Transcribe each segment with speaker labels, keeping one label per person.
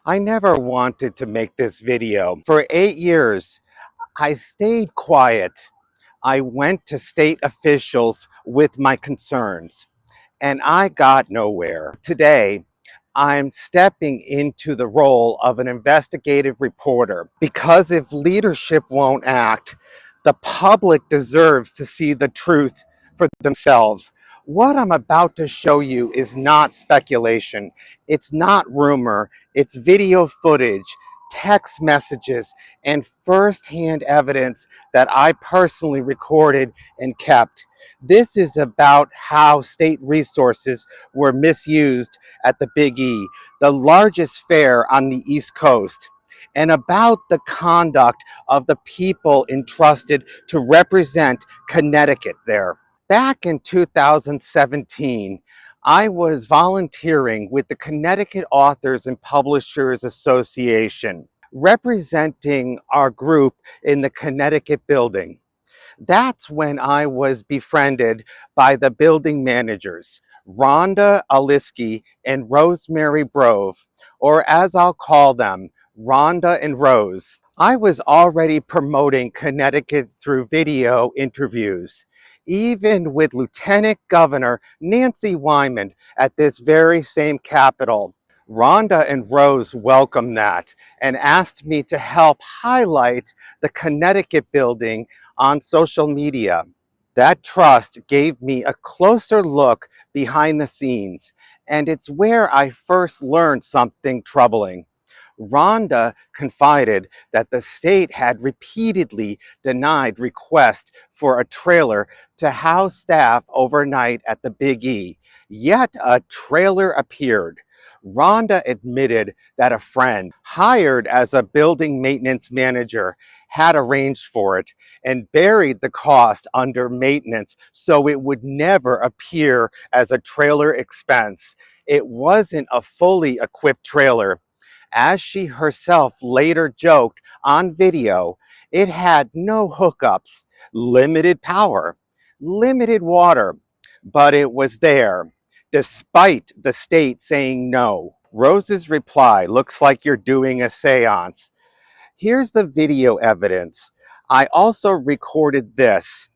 Speaker 1: I never wanted to make this video. For 8 years, I stayed quiet. I went to state officials with my concerns, and I got nowhere. Today, I'm stepping into the role of an investigative reporter because if leadership won't act, the public deserves to see the truth for themselves. What I'm about to show you is not speculation. It's not rumor. It's video footage, text messages, and firsthand evidence that I personally recorded and kept. This is about how state resources were misused at the Big E, the largest fair on the East Coast, and about the conduct of the people entrusted to represent Connecticut there. Back in 2017, I was volunteering with the Connecticut Authors and Publishers Association, representing our group in the Connecticut building. That's when I was befriended by the building managers, Rhonda Olisky and Rosemary Brove, or as I'll call them, Rhonda and Rose. I was already promoting Connecticut through video interviews, even with Lieutenant Governor Nancy Wyman at this very same Capitol. Rhonda and Rose welcomed that and asked me to help highlight the Connecticut building on social media. That trust gave me a closer look behind the scenes, and it's where I first learned something troubling. Rhonda confided that the state had repeatedly denied requests for a trailer to house staff overnight at the Big E, yet a trailer appeared. Rhonda admitted that a friend, hired as a building maintenance manager, had arranged for it and buried the cost under maintenance so it would never appear as a trailer expense. It wasn't a fully equipped trailer. As she herself later joked on video, it had no hookups, limited power, limited water, but it was there, despite the state saying no. Rose's reply, "Looks like you're doing a seance." Here's the video evidence. I also recorded this.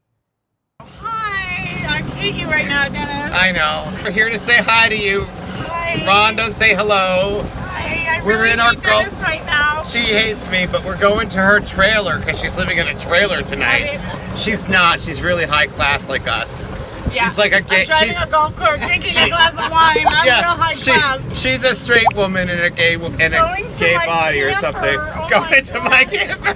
Speaker 2: Hi, I hate you right now, Dennis.
Speaker 3: I know. We're here to say hi to you.
Speaker 2: Hi.
Speaker 3: Rhonda, say hello.
Speaker 2: Hi, I
Speaker 3: We're
Speaker 2: really
Speaker 3: in our
Speaker 2: hate Dennis right now.
Speaker 3: She hates me, but we're going to her trailer because she's living in a trailer tonight. She's not. She's really high class like us.
Speaker 2: Yeah.
Speaker 3: She's like a gay.
Speaker 2: I'm driving a golf cart, drinking a glass of wine. I'm real high class.
Speaker 3: She's a straight woman in a gay body or something.
Speaker 2: Oh
Speaker 3: going to my camper.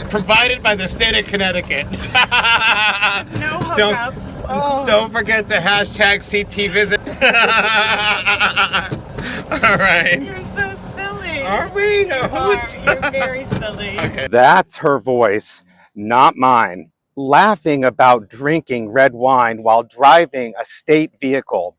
Speaker 3: Provided by the state of Connecticut.
Speaker 2: No hookups.
Speaker 3: Don't forget to hashtag CT visit. All right.
Speaker 2: You're so silly.
Speaker 3: Are we?
Speaker 2: You're very silly.
Speaker 1: Okay. That's her voice, not mine, laughing about drinking red wine while driving a state vehicle.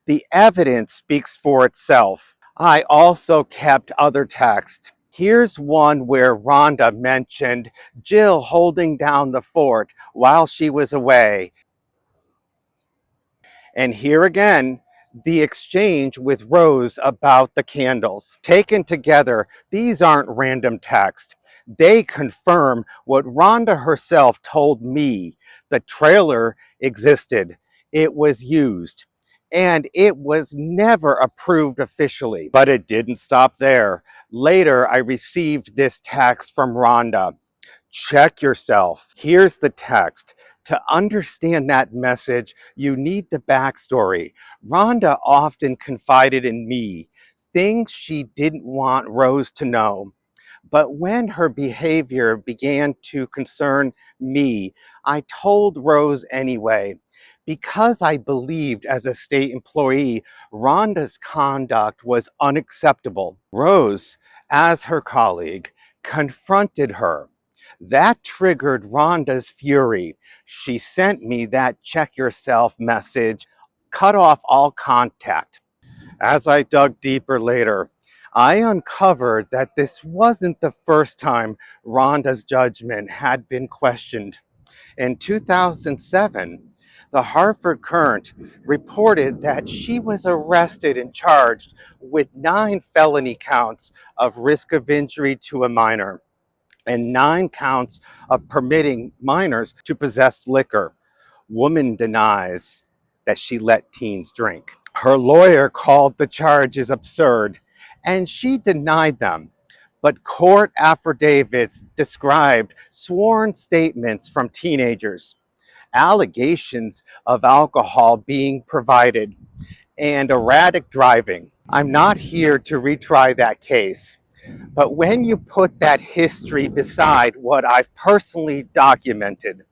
Speaker 1: The evidence speaks for itself. I also kept other texts. Here's one where Rhonda mentioned Jill holding down the fort while she was away. And here again, the exchange with Rose about the candles. Taken together, these aren't random texts. They confirm what Rhonda herself told me. The trailer existed. It was used. And it was never approved officially. But it didn't stop there. Later, I received this text from Rhonda. Check yourself. Here's the text. To understand that message, you need the backstory. Rhonda often confided in me things she didn't want Rose to know. But when her behavior began to concern me, I told Rose anyway. Because I believed as a state employee, Rhonda's conduct was unacceptable. Rose, as her colleague, confronted her. That triggered Rhonda's fury. She sent me that check yourself message, cut off all contact. As I dug deeper later, I uncovered that this wasn't the first time Rhonda's judgment had been questioned. In 2007, The Hartford Courant reported that she was arrested and charged with 9 felony counts of risk of injury to a minor and 9 counts of permitting minors to possess liquor. Woman denies that she let teens drink. Her lawyer called the charges absurd, and she denied them. But court affidavits described sworn statements from teenagers, allegations of alcohol being provided, and erratic driving. I'm not here to retry that case, but when you put that history beside what I've personally documented,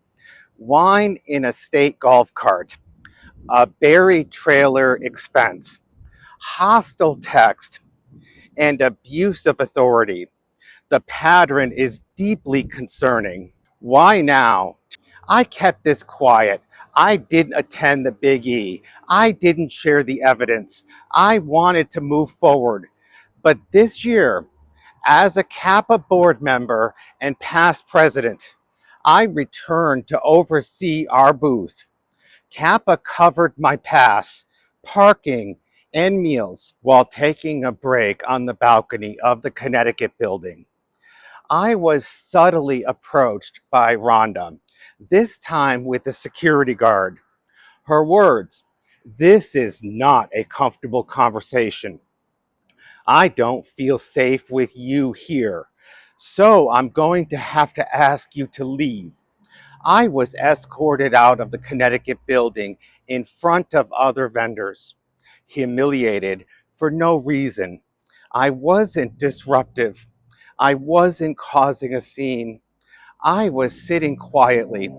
Speaker 1: wine in a state golf cart, a buried trailer expense, hostile text, and abuse of authority, the pattern is deeply concerning. Why now? I kept this quiet. I didn't attend the Big E. I didn't share the evidence. I wanted to move forward. But this year, as a Kappa board member and past president, I returned to oversee our booth. Kappa covered my pass, parking, and meals while taking a break on the balcony of the Connecticut building. I was subtly approached by Rhonda, this time with a security guard. Her words, "This is not a comfortable conversation. I don't feel safe with you here, so I'm going to have to ask you to leave." I was escorted out of the Connecticut building in front of other vendors, humiliated for no reason. I wasn't disruptive. I wasn't causing a scene. I was sitting quietly,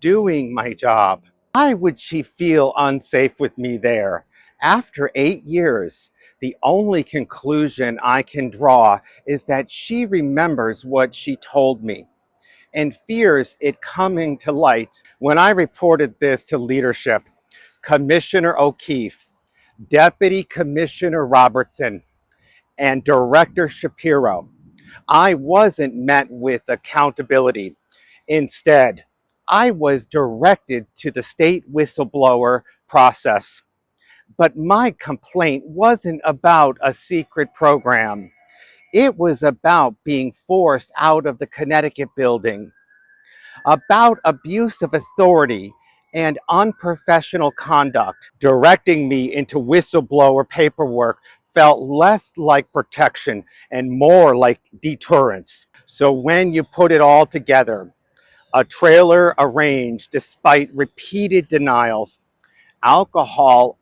Speaker 1: doing my job. Why would she feel unsafe with me there? After 8 years, the only conclusion I can draw is that she remembers what she told me and fears it coming to light. When I reported this to leadership, Commissioner O'Keefe, Deputy Commissioner Robertson, and Director Shapiro, I wasn't met with accountability. Instead, I was directed to the state whistleblower process. But my complaint wasn't about a secret program. It was about being forced out of the Connecticut building, about abuse of authority and unprofessional conduct. Directing me into whistleblower paperwork felt less like protection and more like deterrence. So when you put it all together, a trailer arranged despite repeated denials, alcohol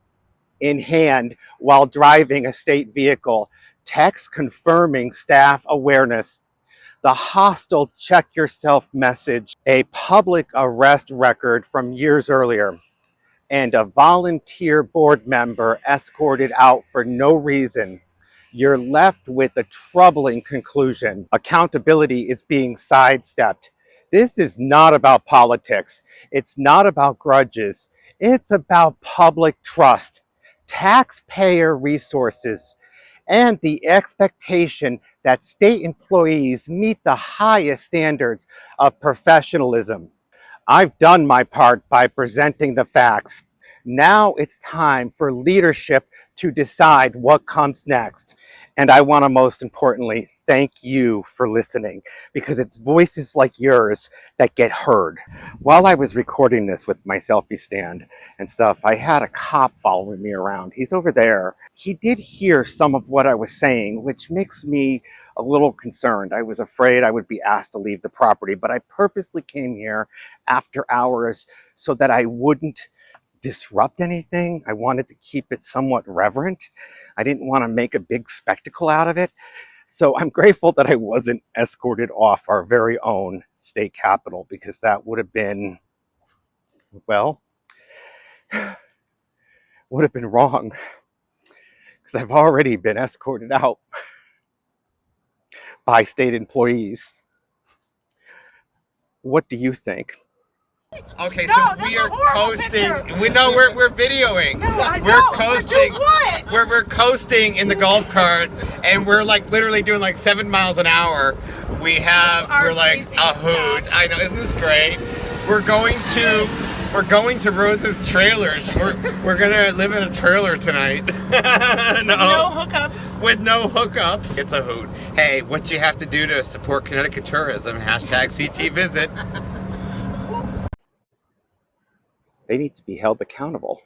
Speaker 1: in hand while driving a state vehicle, text confirming staff awareness, the hostile check yourself message, a public arrest record from years earlier, and a volunteer board member escorted out for no reason, you're left with a troubling conclusion. Accountability is being sidestepped. This is not about politics. It's not about grudges. It's about public trust, taxpayer resources, and the expectation that state employees meet the highest standards of professionalism. I've done my part by presenting the facts. Now it's time for leadership to decide what comes next. And I want to most importantly thank you for listening, because it's voices like yours that get heard. While I was recording this with my selfie stand and stuff, I had a cop following me around. He's over there. He did hear some of what I was saying, which makes me a little concerned. I was afraid I would be asked to leave the property, but I purposely came here after hours so that I wouldn't disrupt anything. I wanted to keep it somewhat reverent. I didn't want to make a big spectacle out of it. So I'm grateful that I wasn't escorted off our very own state capitol, because that would have been, well, would have been wrong, because I've already been escorted out by state employees. What do you think?
Speaker 3: Okay,
Speaker 2: No,
Speaker 3: so
Speaker 2: that's
Speaker 3: we
Speaker 2: a
Speaker 3: are
Speaker 2: horrible
Speaker 3: coasting.
Speaker 2: picture.
Speaker 3: We know we're videoing.
Speaker 2: No, I
Speaker 3: we're
Speaker 2: don't.
Speaker 3: coasting.
Speaker 2: But you would.
Speaker 3: We're coasting in the golf cart, and we're like literally doing like 7 miles an hour. We're like a hoot. I know, isn't this great? We're going to We're going to Rose's trailer. We're gonna live in a trailer tonight.
Speaker 2: No hookups.
Speaker 3: With no hookups. It's a hoot. Hey, what you have to do to support Connecticut tourism? Hashtag CT visit.
Speaker 1: They need to be held accountable.